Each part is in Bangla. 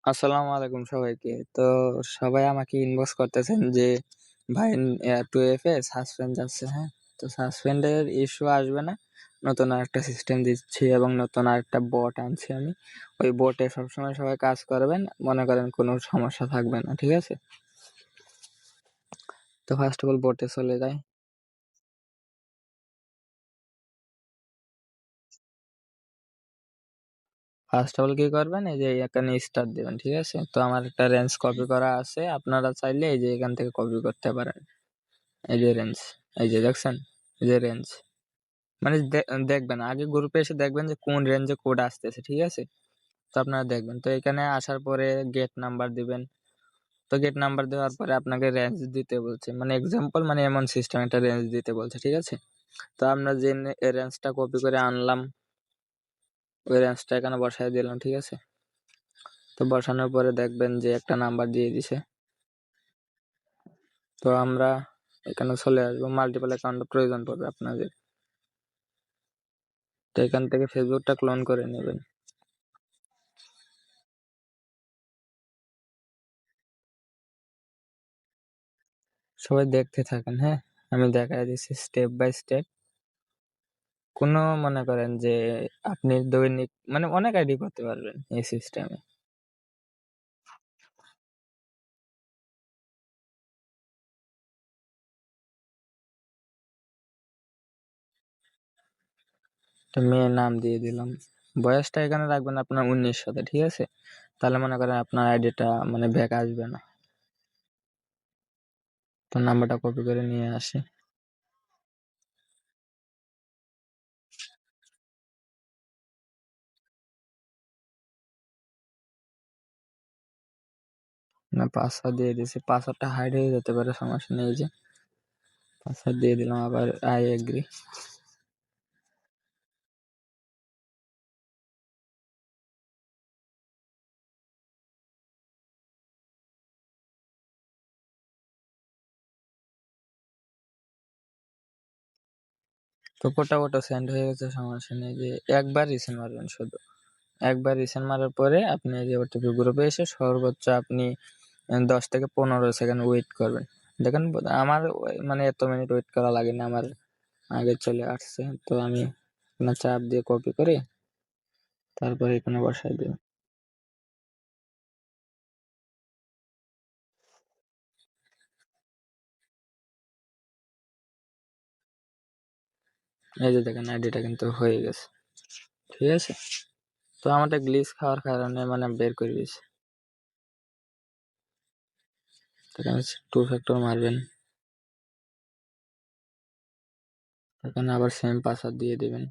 আসসালামু আলাইকুম সবাইকে। তো সবাই আমাকে ইনবক্স করতেছেন যে ভাই 2F এ সাসপেন্ড যাচ্ছে, হ্যাঁ? তো সাসপেন্ডের ইস্যু আসবে না। নতুন আরেকটা সিস্টেম দিচ্ছি এবং নতুন আরেকটা বট আনছি আমি। ওই বটে সবসময় সবাই কাজ করবেন। মনে করেন কোনো সমস্যা থাকবে না, ঠিক আছে? তো ফার্স্ট অফ অল বটে চলে যাই। ফার্স্ট অফ অল কি করবেন, এই যে এখানে স্টার্ট দিবেন, ঠিক আছে? তো আমার একটা রেঞ্জ কপি করা আছে, আপনারা চাইলে এই যে এখান থেকে কপি করতে পারেন। এই যে রেঞ্জ, এই যে দেখছেন, এই যে রেঞ্জ, মানে দেখবেন আগে গ্রুপে এসে দেখবেন যে কোন রেঞ্জে কোড আসতেছে, ঠিক আছে? তো আপনারা দেখবেন। তো এখানে আসার পরে গেট নাম্বার দিবেন। তো গেট নাম্বার দেওয়ার পরে আপনাকে রেঞ্জ দিতে বলছে, মানে এক্সাম্পল, মানে এমন সিস্টেম একটা রেঞ্জ দিতে বলছে, ঠিক আছে? তো আমরা যে রেঞ্জটা কপি করে আনলাম ওই রেঞ্জটা এখানে বসায় দিলাম, ঠিক আছে? তো বসানোর পরে দেখবেন যে একটা নাম্বার দিয়ে দিছে। তো আমরা এখানে চলে আসবো, মাল্টিপল অ্যাকাউন্ট প্রয়োজন পড়বে আপনাদের। তো এখান থেকে ফেসবুকটা ক্লোন করে নেবেন। সবাই দেখতে থাকেন, হ্যাঁ? আমি দেখাই দিচ্ছি স্টেপ বাই স্টেপ। কোনো মনে করেন যে আপনি দৈনিক মানে অনেক আইডি করতে পারবেন এই সিস্টেমে। তো মেয়ের নাম দিয়ে দিলাম। বয়সটা এখানে রাখবেন আপনার 19 ঠিক আছে? তাহলে মনে করেন আপনার আইডিটা মানে ব্যাক আসবে না। তো নাম্বারটা কপি করে নিয়ে আসি। না, পাসওয়ার্ড দিয়ে দিয়েছি, পাসওয়ার্ডটা হাইড হয়ে যেতে পারে, সমস্যা নেই। এই যে পাসওয়ার্ড দিয়ে দিলাম, আবার আই এগ্রি। তো ওটা সেন্ড হয়ে গেছে, সমস্যা নেই। যে একবার রিসেন্ড মারবেন শুধু, একবার রিসেন্ড মারার পরে আপনি যে ওটিপি গ্রুপে এসে সর্বোচ্চ আপনি 10 থেকে 15 সেকেন্ড ওয়েট করবেন। দেখেন আমার মানে এত মিনিট ওয়েট করা লাগে না, আমার আগে চলে আসছে। তো আমি এখানে চাপ দিয়ে কপি করে তারপরে এখানে বসাই দিব। এই যে দেখেন আইডিটা কিন্তু হয়ে গেছে, ঠিক আছে? তো আমাদের গ্লিচ খাওয়ার কারণে মানে বের করে দিয়েছে। এখানে 2 ফ্যাক্টর মারবেন, এখানে আবার সেম পাসওয়ার্ড দিয়ে দিবেন।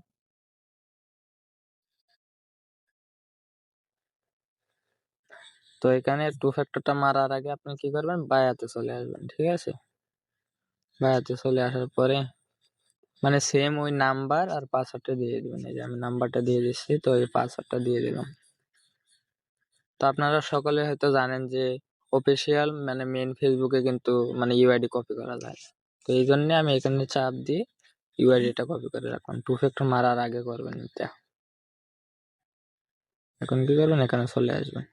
তো এখানে 2 ফ্যাক্টরটা মারার আগে আপনি কি করবেন, বায়াতে চলে আসবেন, ঠিক আছে? বায়াতে চলে আসার পরে মানে সেম ওই নাম্বার আর পাসওয়ার্ডটা দিয়ে দিবেন। এই যে আমি নাম্বারটা দিয়ে দিচ্ছি, তো এই পাসওয়ার্ডটা দিয়ে দিলাম। তো আপনারা সকলে হয়তো জানেন যে অফিসিয়াল মানে মেন ফেসবুকে কিন্তু মানে ইউআইডি কপি করা যায়। তো এই জন্য আমি এখানে চাপ দিয়ে ইউআইডিটা কপি করে রাখলাম। 2 ফ্যাক্টর মারার আগে করবেন এটা। এখন কি করবেন, এখানে চলে আসবেন।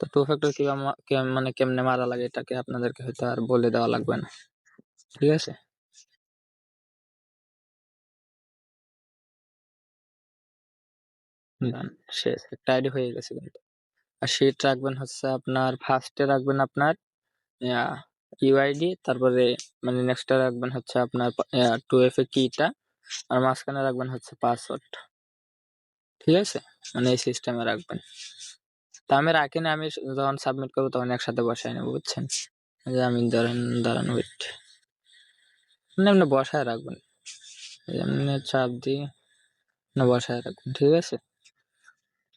তো 2 ফ্যাক্টর মানে কেমনে মারা লাগে এটাকে আপনাদেরকে হয়তো আর বলে দেওয়া লাগবে না, ঠিক আছে? ডান, শেষ। একটা আইডি হয়ে গেছে কিন্তু। আর শিট রাখবেন হচ্ছে আপনার ফার্স্টে রাখবেন আপনার ইউআইডি, তারপরে মানে নেক্সটটা রাখবেন হচ্ছে আপনার 2F এ কিটা, আর মাঝখানে রাখবেন হচ্ছে পাসওয়ার্ড, ঠিক আছে? মানে এই সিস্টেমে রাখবেন। তা আমি রাখিনি, আমি যখন সাবমিট করবো তখন একসাথে বসাই নেবো, বুঝছেন? এই যে আমি দাঁড়ান ওয়েট, মানে এমনি বসায় রাখবেন, এমনি চাপ দিয়ে না বসায় রাখবেন, ঠিক আছে?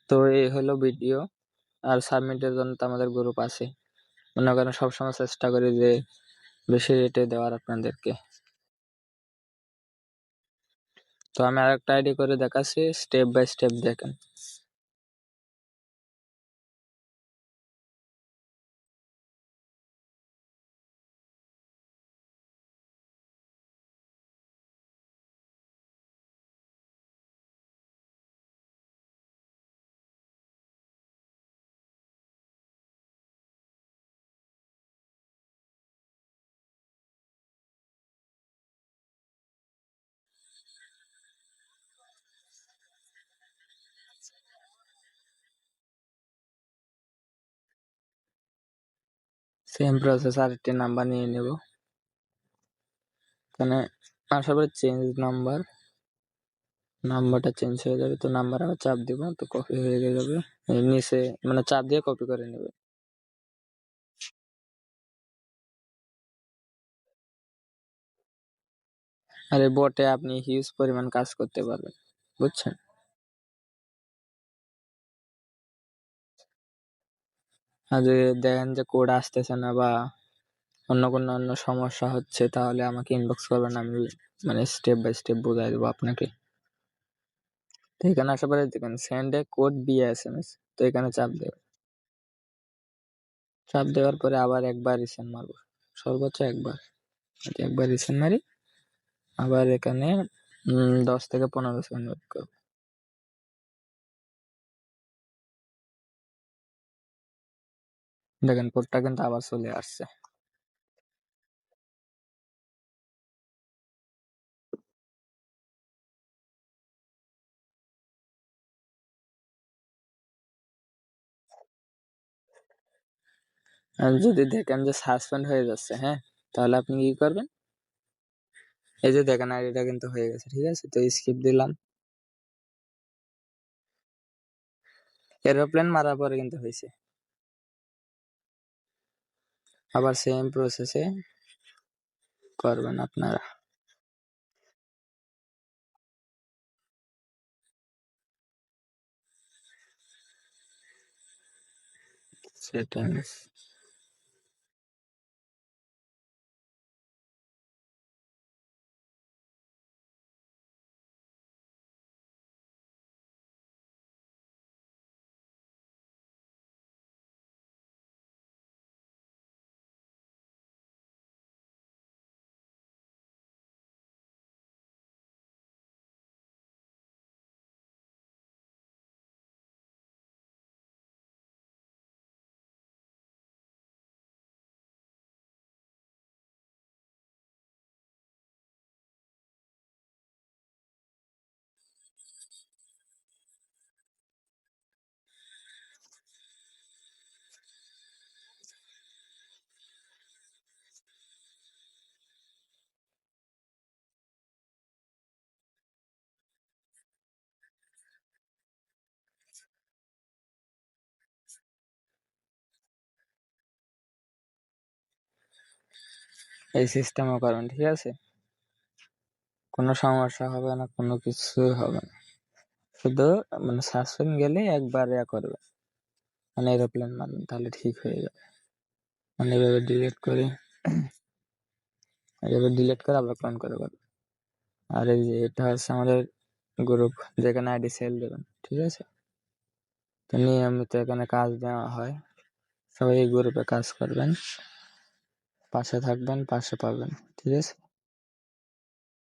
তো এই হলো ভিডিও। আর সাবমিটের জন্য তো আমাদের গ্রুপ আছে। মনে করেন সবসময় চেষ্টা করি যে বেশি রেটে দেওয়ার আপনাদেরকে। তো আমি আরেকটা আইডি করে দেখাচ্ছি, স্টেপ বাই স্টেপ দেখেন। সেম প্রসেস আরেকটি নাম্বার নিয়ে নেব। এখানে আসার পরে চেঞ্জ নাম্বার, নাম্বারটা চেঞ্জ হয়ে যাবে, তো নাম্বার আবার চাপ দিব, তো কপি হয়ে যাবে। এর নিচে মানে চাপ দিয়ে কপি করে নেবে। আর এই বটে আপনি হিউজ পরিমাণ কাজ করতে পারবেন, বুঝছেন? আর যদি দেখেন যে কোড আসতেছে না বা অন্য সমস্যা হচ্ছে, তাহলে আমাকে ইনবক্স করবেন, আমি মানে স্টেপ বাই স্টেপ বোঝাই দেবো আপনাকে। তো এখানে আসার পরে দেখেন সেন্ড এ কোড বিএ এসএমএস, তো এখানে চাপ দেবেন। চাপ দেওয়ার পরে আবার একবার রিসেন্ড মারবো, সর্বোচ্চ একবার। একবার রিসেন্ড মারি, আবার এখানে 10 থেকে 15 সেকেন্ড ওয়েট করবো। দেখেন কোডটা কিন্তু আবার চলে আসছে। আর যদি দেখেন যে সাসপেন্ড হয়ে যাচ্ছে, হ্যাঁ, তাহলে আপনি কি করবেন, এই যে দেখেন আইডিটা কিন্তু হয়ে গেছে, ঠিক আছে, তো স্কিপ দিলাম। এরোপ্লেন মারার পরে কিন্তু হয়েছে। আবার সেম প্রসেসে করবেন আপনারা। সেটিংস, এই সিস্টেমও করবেন, ঠিক আছে, কোনো সমস্যা হবে না, কোনো কিছু হবে না। শুধু মানে সাসপেন্ড গেলে একবার করবে, মানে এরোপ্লেন মারবেন, তাহলে ঠিক হয়ে যাবে। মানে এভাবে ডিলিট করে, এভাবে ডিলিট করে আবার ক্লোন করে পারবেন। আর এই যে এটা হচ্ছে আমাদের গ্রুপ, যেখানে আইডি সেল দেবেন, ঠিক আছে। তো নিয়মিত এখানে কাজ দেওয়া হয়, সবাই এই গ্রুপে কাজ করবেন, পাশে থাকবেন, পাশে পাবেন, ঠিক আছে।